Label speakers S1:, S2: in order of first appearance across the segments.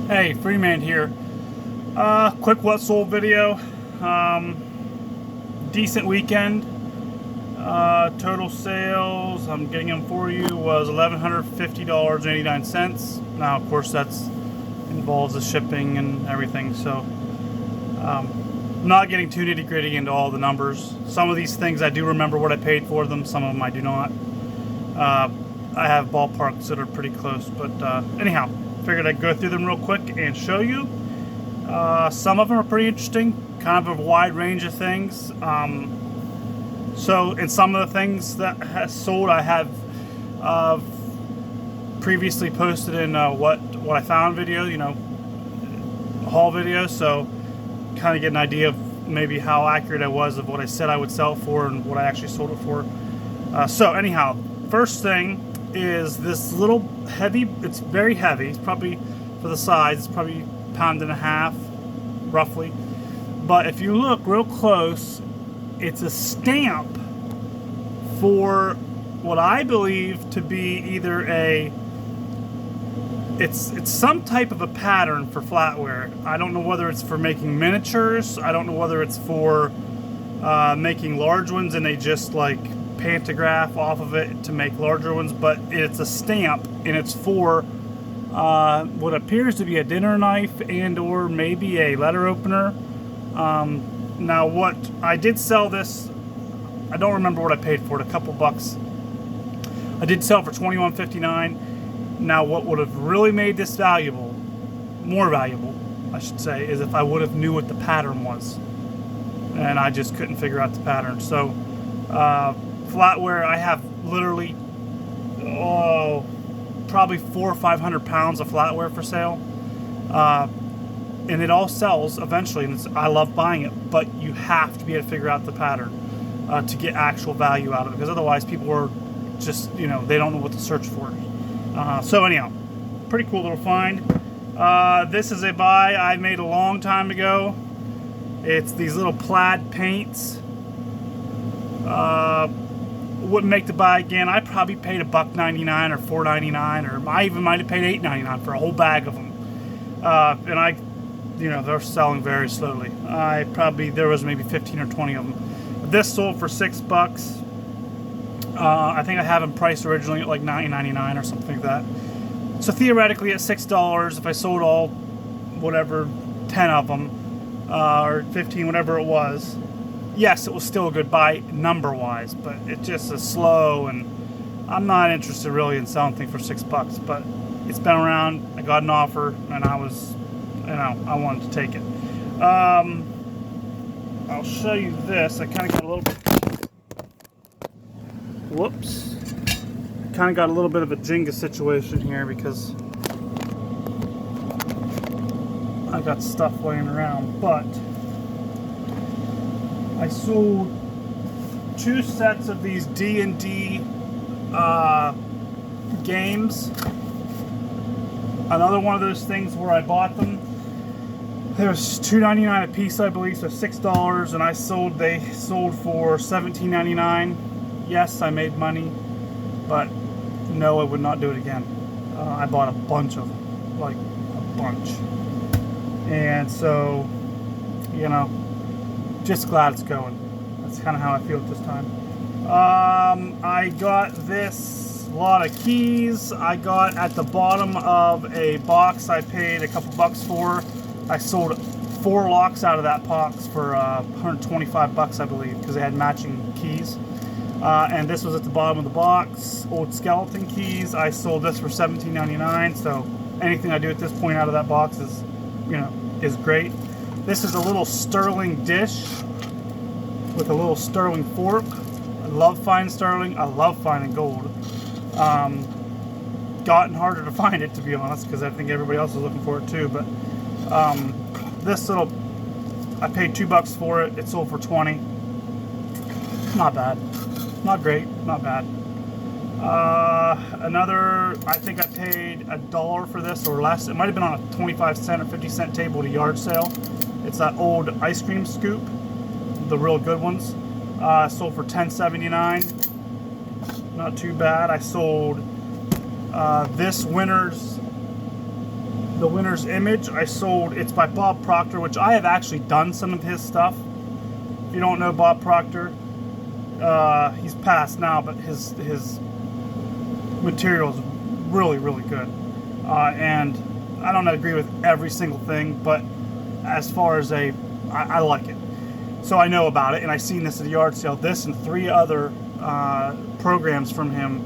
S1: Hey, Freeman here. Quick what sold video. Decent weekend. Total sales, I'm getting them for you, was $1,150.89. Now, of course, that's involves the shipping and everything. So, I'm not getting too nitty gritty into all the numbers. Some of these things I do remember what I paid for them. Some of them I do not. I have ballparks that are pretty close, but anyhow. Figured I'd go through them real quick and show you. Some of them are pretty interesting, kind of a wide range of things. So in some of the things that has sold, I have previously posted in what I found video, haul video. So kind of get an idea of maybe how accurate I was of what I said I would sell for and what I actually sold it for. So anyhow, first thing is this little heavy, it's very heavy, it's probably for the size, it's probably a pound and a half roughly, but if you look real close, it's a stamp for what I believe to be either it's some type of a pattern for flatware. I don't know whether it's for making miniatures, I don't know whether it's for making large ones and they just like pantograph off of it to make larger ones, but it's a stamp and it's for what appears to be a dinner knife and or maybe a letter opener. Now what I did sell this, I don't remember what I paid for it, a couple bucks. I did sell for $21.59. Now what would have really made this valuable, more valuable I should say, is if I would have knew what the pattern was, and I just couldn't figure out the pattern. So flatware, I have literally probably 400 or 500 pounds of flatware for sale, and it all sells eventually, and I love buying it, but you have to be able to figure out the pattern to get actual value out of it, because otherwise people are just, they don't know what to search for. So anyhow, pretty cool little find. This is a buy I made a long time ago. It's these little plaid paints. Wouldn't make the buy again. I probably paid $1.99 or $4.99, or I even might have paid $8.99 for a whole bag of them. And they're selling very slowly. There was maybe 15 or 20 of them. This sold for $6. I think I have them priced originally at like $9.99 or something like that. So theoretically at $6, if I sold all, whatever, 10 of them, or 15, whatever it was, yes, it was still a good buy number-wise, but it just is slow, and I'm not interested really in selling things for $6. But it's been around. I got an offer, and I was, I wanted to take it. I'll show you this. I kind of got a little bit. Whoops. Kind of got a little bit of a Jenga situation here because I got stuff laying around, but I sold 2 sets of these D&D games. Another one of those things where I bought them. It was $2.99 a piece, I believe, so $6, and they sold for $17.99. Yes, I made money, but no, I would not do it again. I bought a bunch of them, like a bunch. And so, just glad it's going. That's kind of how I feel at this time. I got this lot of keys. I got at the bottom of a box I paid a couple bucks for. I sold 4 locks out of that box for $125, I believe, because they had matching keys. And this was at the bottom of the box, old skeleton keys. I sold this for $17.99. So anything I do at this point out of that box is great. This is a little sterling dish with a little sterling fork. I love finding sterling. I love finding gold. Gotten harder to find it, to be honest, because I think everybody else is looking for it too. But this little, I paid $2 for it. It sold for $20. Not bad. Not great. Not bad. Another, I think I paid $1 for this or less. It might have been on a 25-cent or 50-cent table at a yard sale. It's that old ice cream scoop, the real good ones. Sold for $10.79. Not too bad. I sold this winter's The Winner's Image I sold. It's by Bob Proctor, which I have actually done some of his stuff. If you don't know Bob Proctor, he's passed now, but his material is really, really good. And I don't agree with every single thing, but as far as I like it. So I know about it, and I seen this at the yard sale. This and 3 other programs from him.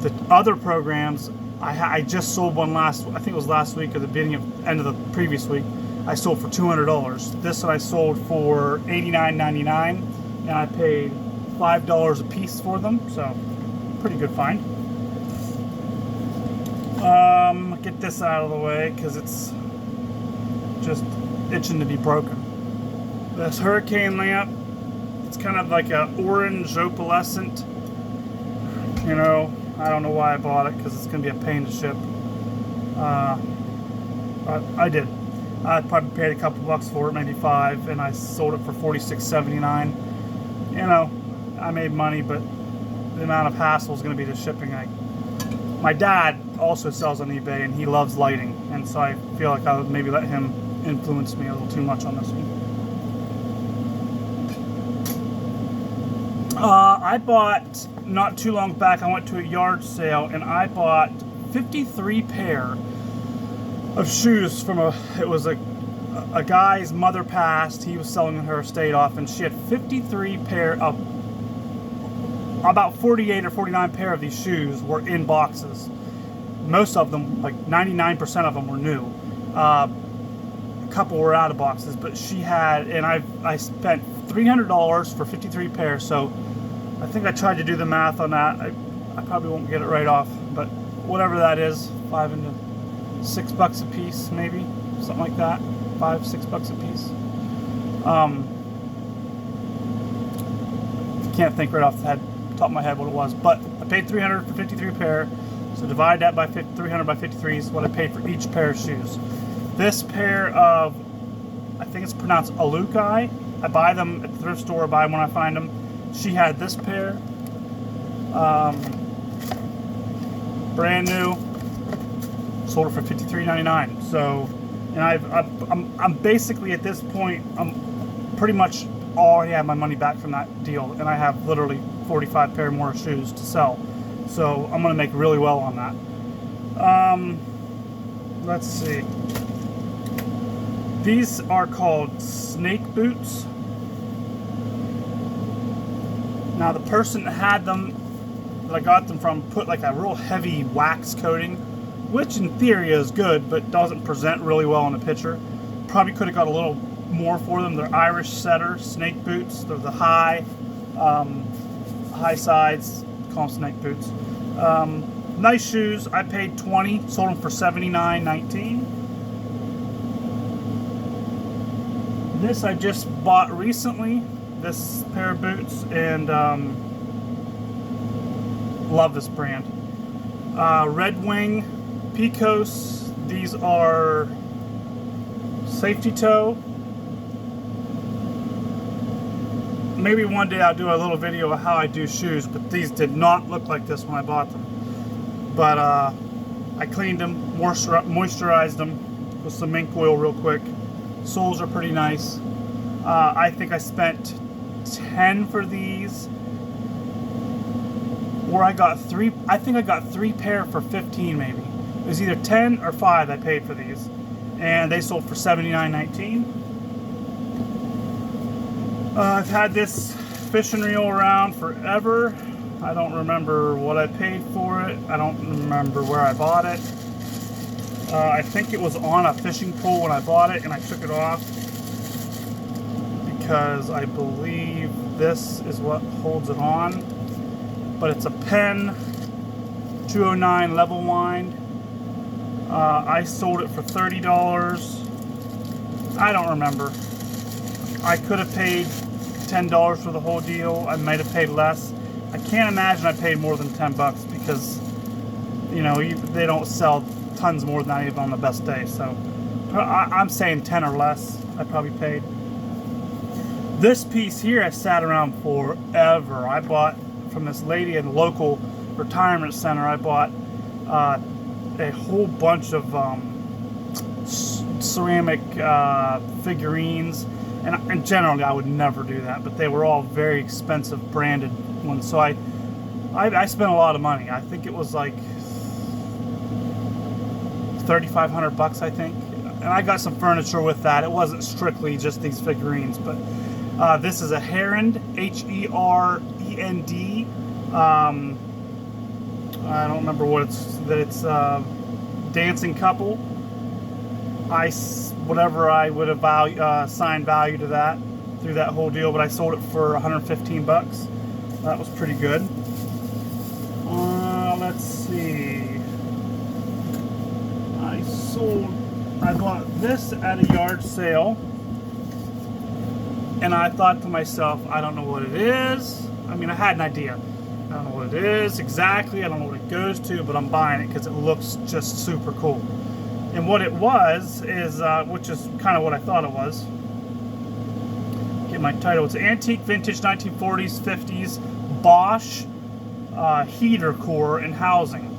S1: The other programs, I just sold one I think it was last week or the end of the previous week. I sold for $200. This one I sold for $89.99, and I paid $5 a piece for them. So pretty good find. Get this out of the way because it's just itching to be broken. This hurricane lamp, it's kind of like a orange opalescent. You know, I don't know why I bought it because it's going to be a pain to ship. But I did. I probably paid a couple bucks for it, maybe $5, and I sold it for $46.79. You know, I made money, but the amount of hassle is going to be the shipping. My dad also sells on eBay, and he loves lighting, and so I feel like I would maybe let him influence me a little too much on this one. I bought, not too long back, I went to a yard sale, and I bought 53 pair of shoes from it was a guy's mother passed. He was selling her estate off, and she had 53 pair of, about 48 or 49 pair of these shoes were in boxes. Most of them, like 99% of them, were new. A couple were out of boxes, but she had, and I spent $300 for 53 pairs. So I think I tried to do the math on that. I probably won't get it right off, but whatever that is, $5 into $6 a piece, maybe something like that. $5-6 a piece. Can't think right off the top of my head what it was, but I paid $300 for 53 pair. So divide that by 300 by 53 is what I paid for each pair of shoes. This pair of, I think it's pronounced Alukai. I buy them at the thrift store. I buy them when I find them. She had this pair, brand new. Sold it for $53.99. So, and I'm basically at this point, I'm pretty much already have my money back from that deal, and I have literally 45 pair more shoes to sell. So I'm gonna make really well on that. Let's see. These are called snake boots. Now the person that had them, that I got them from, put like a real heavy wax coating, which in theory is good, but doesn't present really well in the picture. Probably could have got a little more for them. They're Irish setter snake boots. They're the high sides, call them snake boots. Nice shoes. I paid $20, sold them for $79.19. This I just bought recently, this pair of boots, and love this brand. Red Wing Picos. These are safety toe. Maybe one day I'll do a little video of how I do shoes, but these did not look like this when I bought them. But I cleaned them, moisturized them with some mink oil real quick. Soles are pretty nice. I think I spent $10 for these, or I got 3. I think I got 3 pair for $15 maybe. It was either 10 or 5 I paid for these, and they sold for $79.19. I've had this fishing reel around forever. I don't remember what I paid for it. I don't remember where I bought it. I think it was on a fishing pole when I bought it, and I took it off because I believe this is what holds it on. But it's a Penn 209 level wind. I sold it for $30. I don't remember. I could have paid $10 for the whole deal. I might have paid less. I can't imagine I paid more than $10 because, you know, they don't sell tons more than that even on the best day. So I'm saying 10 or less I probably paid. This piece here I sat around forever. I bought from this lady in the local retirement center. I bought a whole bunch of ceramic figurines, and generally I would never do that, but they were all very expensive branded ones, so I spent a lot of money. I think it was like $3,500, I think, and I got some furniture with that. It wasn't strictly just these figurines, but this is a Herend, Herend. I don't remember what it's dancing couple. Whatever I would have assigned value to that through that whole deal, but I sold it for $115. That was pretty good. Let's see. I bought this at a yard sale, and I thought to myself, I don't know what it is. I mean, I had an idea. I don't know what it is exactly. I don't know what it goes to, but I'm buying it because it looks just super cool. And what it was is, which is kind of what I thought it was. Get my title. It's an antique, vintage, 1940s, 50s Bosch heater core and housing.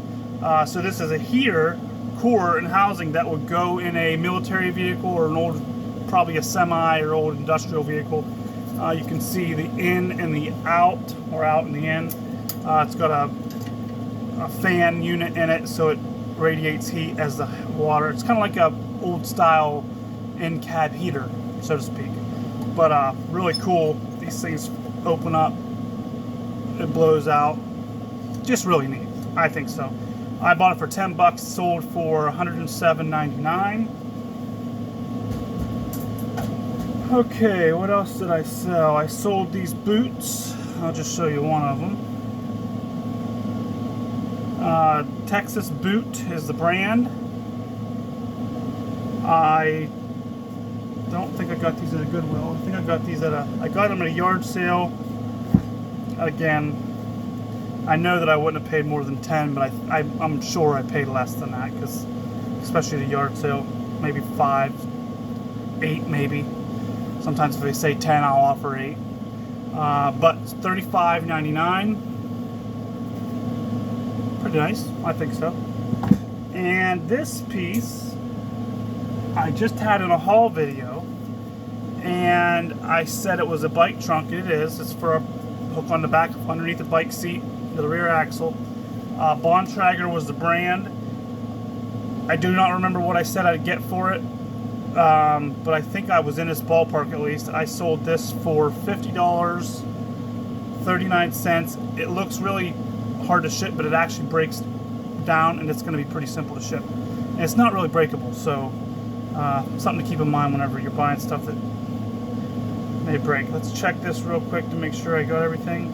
S1: So this is a heater core and housing that would go in a military vehicle or an old, probably a semi or old industrial vehicle. You can see the in and the out, or out and the in. It's got a fan unit in it, so it radiates heat as the water. It's kind of like a old style in-cab heater, so to speak. But really cool. These things open up, it blows out. Just really neat. I think so. I bought it for $10, sold for $107.99. Okay, what else did I sell? I sold these boots. I'll just show you one of them. Texas Boot is the brand. I don't think I got these at a Goodwill. I think I got these I got them at a yard sale. Again, I know that I wouldn't have paid more than 10, but I'm sure I paid less than that, because especially the yard sale, maybe 5, 8 maybe. Sometimes if they say 10, I'll offer 8. But it's $35.99. Pretty nice, I think so. And this piece, I just had in a haul video, and I said it was a bike trunk. It is. It's for a hook on the back, underneath the bike seat, the rear axle. Bontrager was the brand. I do not remember what I said I'd get for it, but I think I was in this ballpark at least. I sold this for $50.39. It looks really hard to ship, but it actually breaks down, and it's going to be pretty simple to ship. And it's not really breakable, so something to keep in mind whenever you're buying stuff that may break. Let's check this real quick to make sure I got everything.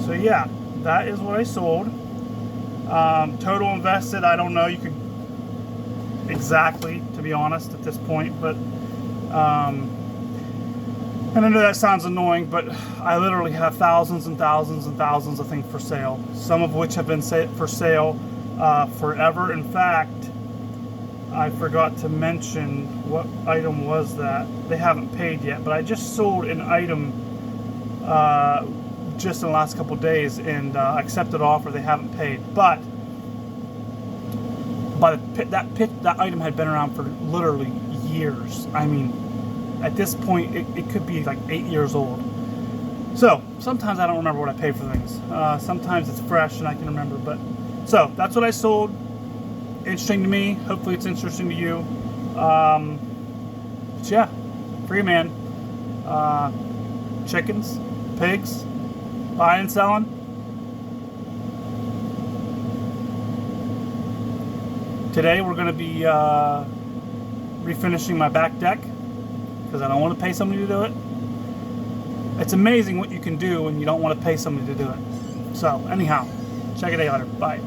S1: So yeah, that is what I sold. Total invested, I don't know. You could exactly, to be honest, at this point, but and I know that sounds annoying, but I literally have thousands and thousands and thousands of things for sale, some of which have been for sale forever. In fact, I forgot to mention what item was that. They haven't paid yet, but I just sold an item just in the last couple days, and accepted offer. They haven't paid, but that item had been around for literally years. I mean, at this point, it could be like 8 years old. So sometimes I don't remember what I paid for things. Sometimes it's fresh and I can remember. But so that's what I sold. Interesting to me. Hopefully it's interesting to you. But yeah, free man. Chickens, pigs, buying and selling. Today we're going to be refinishing my back deck, because I don't want to pay somebody to do it. It's amazing what you can do when you don't want to pay somebody to do it. So anyhow, check it out later. Bye.